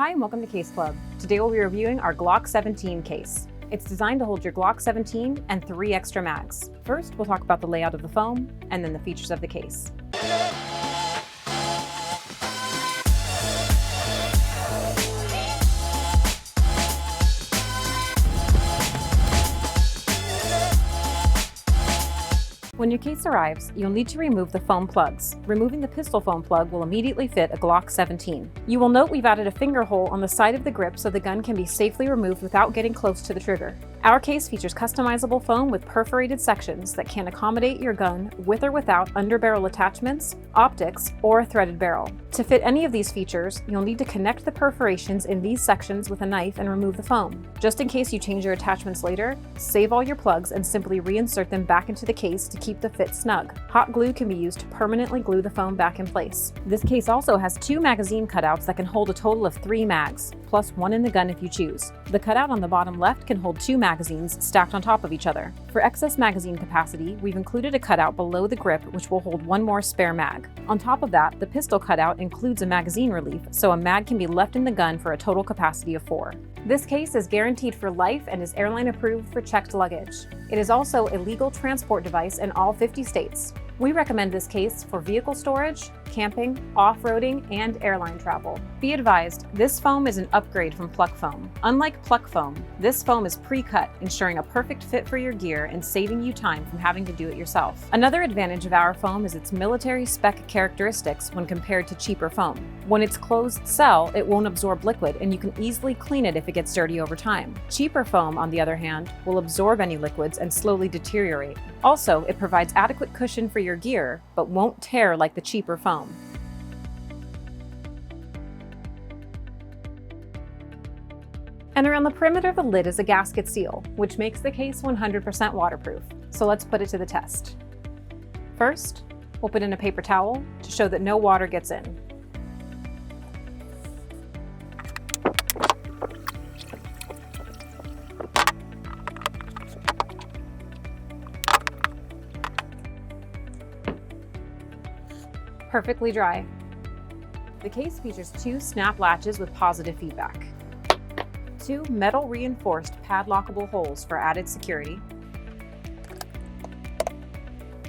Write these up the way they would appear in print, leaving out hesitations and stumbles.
Hi and welcome to Case Club. Today we'll be reviewing our Glock 17 case. It's designed to hold your Glock 17 and 3 extra mags. First, we'll talk about the layout of the foam and then the features of the case. When your case arrives, you'll need to remove the foam plugs. Removing the pistol foam plug will immediately fit a Glock 17. You will note we've added a finger hole on the side of the grip so the gun can be safely removed without getting close to the trigger. Our case features customizable foam with perforated sections that can accommodate your gun with or without underbarrel attachments, optics, or a threaded barrel. To fit any of these features, you'll need to connect the perforations in these sections with a knife and remove the foam. Just in case you change your attachments later, save all your plugs and simply reinsert them back into the case to keep the fit snug. Hot glue can be used to permanently glue the foam back in place. This case also has 2 magazine cutouts that can hold a total of 3 mags, plus 1 in the gun if you choose. The cutout on the bottom left can hold 2 magazines stacked on top of each other. For excess magazine capacity, we've included a cutout below the grip which will hold 1 more spare mag. On top of that, the pistol cutout includes a magazine relief, so a mag can be left in the gun for a total capacity of 4. This case is guaranteed for life and is airline approved for checked luggage. It is also a legal transport device in all 50 states. We recommend this case for vehicle storage, camping, off-roading, and airline travel. Be advised, this foam is an upgrade from Pluck foam. Unlike Pluck foam, this foam is pre-cut, ensuring a perfect fit for your gear and saving you time from having to do it yourself. Another advantage of our foam is its military spec characteristics when compared to cheaper foam. When it's closed cell, it won't absorb liquid and you can easily clean it if it gets dirty over time. Cheaper foam, on the other hand, will absorb any liquids and slowly deteriorate. Also, it provides adequate cushion for your gear, but won't tear like the cheaper foam. And around the perimeter of the lid is a gasket seal, which makes the case 100% waterproof. So let's put it to the test. First, we'll put in a paper towel to show that no water gets in. Perfectly dry. The case features 2 snap latches with positive feedback, 2 metal reinforced padlockable holes for added security,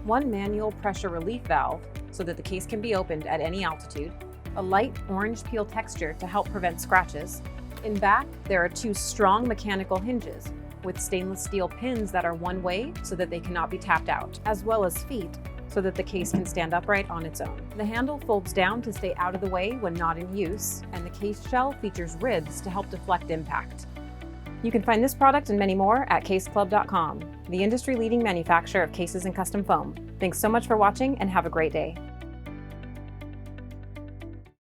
1 manual pressure relief valve so that the case can be opened at any altitude, a light orange peel texture to help prevent scratches. In back, there are 2 strong mechanical hinges with stainless steel pins that are one way so that they cannot be tapped out, as well as feet so that the case can stand upright on its own. The handle folds down to stay out of the way when not in use, and the case shell features ribs to help deflect impact. You can find this product and many more at caseclub.com, the industry-leading manufacturer of cases and custom foam. Thanks so much for watching and have a great day.